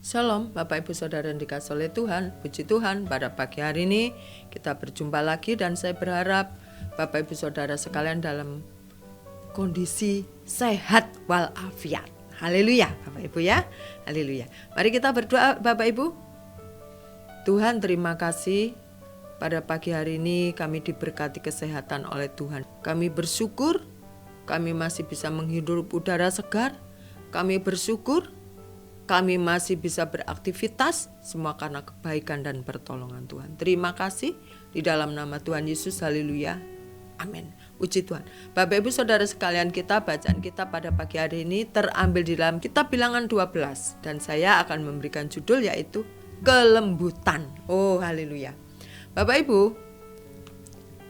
Shalom Bapak Ibu Saudara yang dikasihi oleh Tuhan. Puji Tuhan, pada pagi hari ini kita berjumpa lagi dan saya berharap Bapak Ibu Saudara sekalian dalam kondisi sehat walafiat. Haleluya Bapak Ibu ya. Haleluya. Mari kita berdoa Bapak Ibu. Tuhan, terima kasih pada pagi hari ini kami diberkati kesehatan oleh Tuhan. Kami bersyukur kami masih bisa menghirup udara segar. Kami bersyukur kami masih bisa beraktivitas, semua karena kebaikan dan pertolongan Tuhan. Terima kasih di dalam nama Tuhan Yesus. Haleluya. Amin. Puji Tuhan. Bapak Ibu Saudara sekalian, bacaan kita pada pagi hari ini terambil di dalam kitab Bilangan 12. Dan saya akan memberikan judul yaitu kelembutan. Oh haleluya. Bapak Ibu,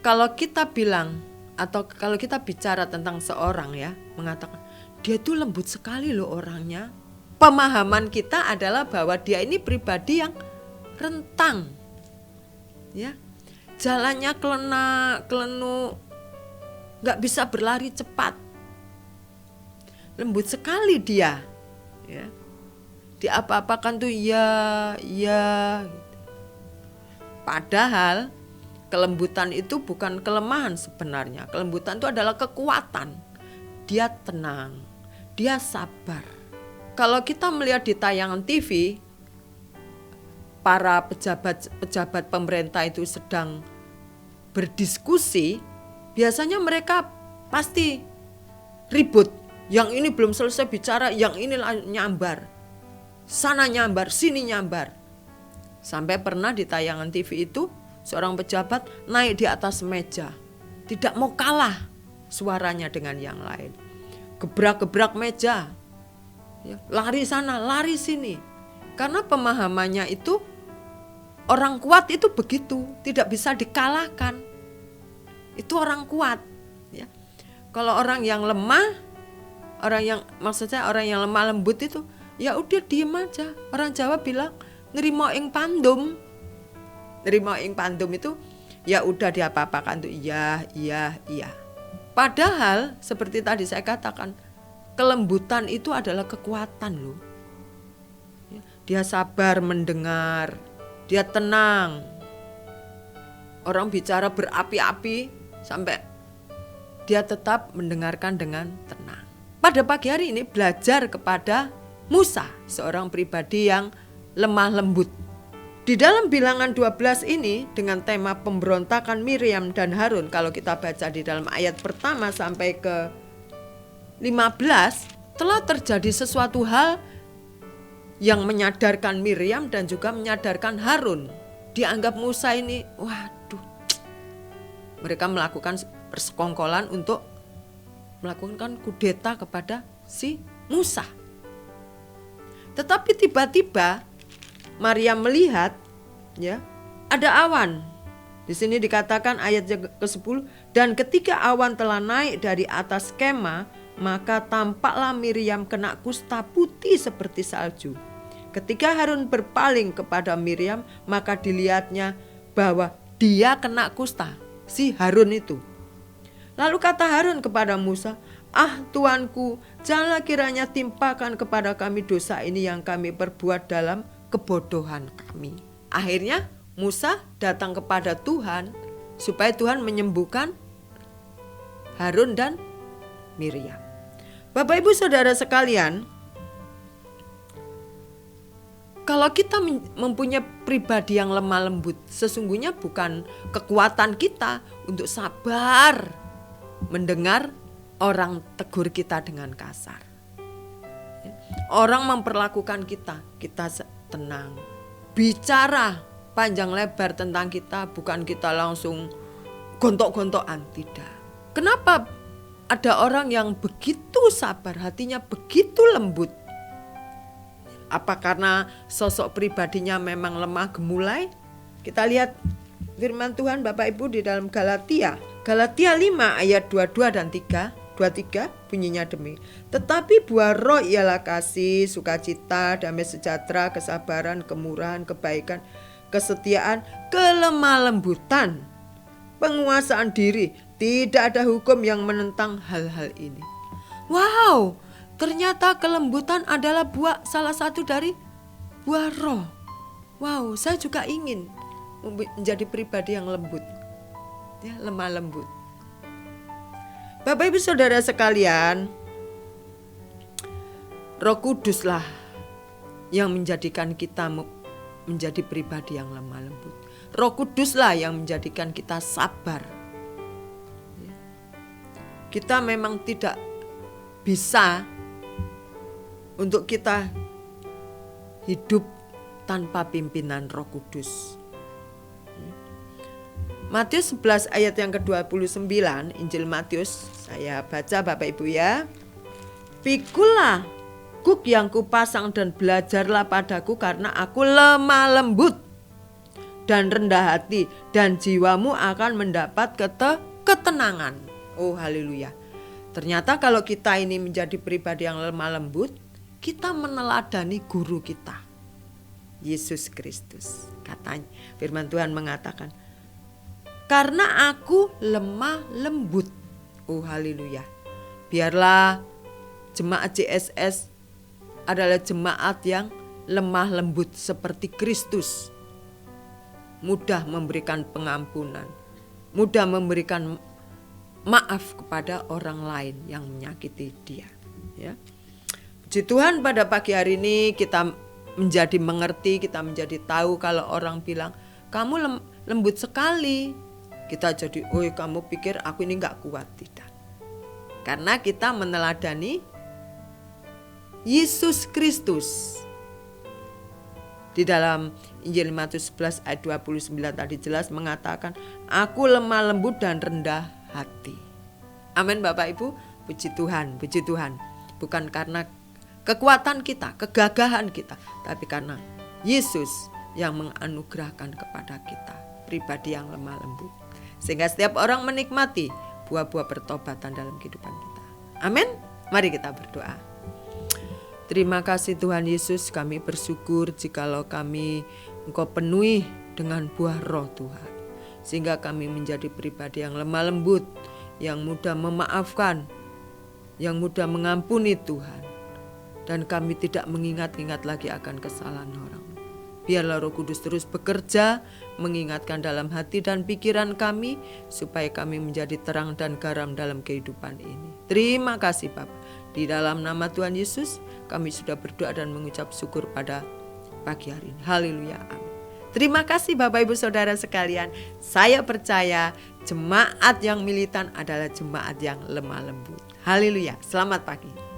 kalau kita bilang atau kalau kita bicara tentang seorang ya, mengatakan dia tuh lembut sekali loh orangnya. Pemahaman kita adalah bahwa dia ini pribadi yang rentang, ya, jalannya kelenu, nggak bisa berlari cepat, lembut sekali dia, ya, diapa-apakan tuh ya, gitu. Padahal kelembutan itu bukan kelemahan sebenarnya, kelembutan itu adalah kekuatan, dia tenang, dia sabar. Kalau kita melihat di tayangan TV, para pejabat pemerintah itu sedang berdiskusi, biasanya mereka pasti ribut. Yang ini belum selesai bicara, yang ini nyambar. Sana nyambar, sini nyambar. Sampai pernah di tayangan TV itu, seorang pejabat naik di atas meja. Tidak mau kalah suaranya dengan yang lain. Gebrak-gebrak meja. Ya, lari sana, lari sini. Karena pemahamannya itu orang kuat itu begitu, tidak bisa dikalahkan. Itu orang kuat, ya. Kalau orang yang lemah, orang yang lemah lembut itu, ya udah diem aja. Orang Jawa bilang nerimo ing pandum. Nerimo ing pandum itu ya udah diapa-apakan tuh iya. Padahal seperti tadi saya katakan, kelembutan itu adalah kekuatan loh. Dia sabar mendengar, dia tenang. Orang bicara berapi-api sampai dia tetap mendengarkan dengan tenang. Pada pagi hari ini belajar kepada Musa, seorang pribadi yang lemah lembut. Di dalam Bilangan 12 ini dengan tema pemberontakan Miriam dan Harun, kalau kita baca di dalam ayat pertama sampai ke 15, telah terjadi sesuatu hal yang menyadarkan Miriam dan juga menyadarkan Harun. Dianggap Musa ini, waduh, mereka melakukan persekongkolan untuk melakukan kudeta kepada si Musa. Tetapi tiba-tiba Maria melihat, ya, ada awan. Di sini dikatakan ayat ke-10, dan ketika awan telah naik dari atas kemah, maka tampaklah Miriam kena kusta putih seperti salju. Ketika Harun berpaling kepada Miriam, maka dilihatnya bahwa dia kena kusta, si Harun itu. Lalu kata Harun kepada Musa, "Ah Tuanku, janganlah kiranya timpakan kepada kami dosa ini yang kami perbuat dalam kebodohan kami." Akhirnya Musa datang kepada Tuhan supaya Tuhan menyembuhkan Harun dan Miriam. Bapak Ibu Saudara sekalian, kalau kita mempunyai pribadi yang lemah lembut, sesungguhnya bukan kekuatan kita untuk sabar mendengar orang tegur kita dengan kasar. Orang memperlakukan kita tenang. Bicara panjang lebar tentang kita, bukan kita langsung gontok-gontokan, tidak. Kenapa ada orang yang begitu sabar, hatinya begitu lembut? Apa karena sosok pribadinya memang lemah gemulai? Kita lihat firman Tuhan Bapak Ibu di dalam Galatia 5 ayat 22 dan 23 bunyinya demi. Tetapi buah roh ialah kasih, sukacita, damai sejahtera, kesabaran, kemurahan, kebaikan, kesetiaan, kelemah lembutan, penguasaan diri. Tidak ada hukum yang menentang hal-hal ini. Wow, ternyata kelembutan adalah salah satu dari buah roh. Wow, saya juga ingin menjadi pribadi yang lembut, ya, lemah lembut. Bapak Ibu Saudara sekalian, Roh Kuduslah yang menjadikan kita menjadi pribadi yang lemah lembut. Roh Kuduslah yang menjadikan kita sabar. Kita memang tidak bisa untuk kita hidup tanpa pimpinan Roh Kudus. Matius 11 ayat yang ke-29, Injil Matius, saya baca Bapak Ibu ya. Pikulah guk yang kupasang dan belajarlah padaku, karena aku lemah lembut dan rendah hati, dan jiwamu akan mendapat ketenangan. Oh haleluya. Ternyata kalau kita ini menjadi pribadi yang lemah lembut, kita meneladani guru kita, Yesus Kristus. Katanya, firman Tuhan mengatakan, karena aku lemah lembut. Oh haleluya. Biarlah jemaat JSS adalah jemaat yang lemah lembut seperti Kristus. Mudah memberikan pengampunan, mudah memberikan maaf kepada orang lain yang menyakiti dia, ya. Puji Tuhan, pada pagi hari ini kita menjadi mengerti, kita menjadi tahu kalau orang bilang kamu lembut sekali, kita jadi kamu pikir aku ini gak kuat. Tidak, karena kita meneladani Yesus Kristus. Di dalam Injil Matius 11 ayat 29 tadi jelas mengatakan, aku lemah lembut dan rendah hati. Amin Bapak Ibu, puji Tuhan, puji Tuhan. Bukan karena kekuatan kita, kegagahan kita, tapi karena Yesus yang menganugerahkan kepada kita pribadi yang lemah lembut, sehingga setiap orang menikmati buah-buah pertobatan dalam kehidupan kita. Amin. Mari kita berdoa. Terima kasih Tuhan Yesus, kami bersyukur jikalau kami Engkau penuhi dengan buah roh Tuhan, sehingga kami menjadi pribadi yang lemah lembut, yang mudah memaafkan, yang mudah mengampuni Tuhan. Dan kami tidak mengingat-ingat lagi akan kesalahan orang. Biarlah Roh Kudus terus bekerja, mengingatkan dalam hati dan pikiran kami, supaya kami menjadi terang dan garam dalam kehidupan ini. Terima kasih Bapa. Di dalam nama Tuhan Yesus, kami sudah berdoa dan mengucap syukur pada pagi hari ini. Haleluya, amin. Terima kasih Bapak Ibu Saudara sekalian. Saya percaya jemaat yang militan adalah jemaat yang lemah lembut. Haleluya, selamat pagi.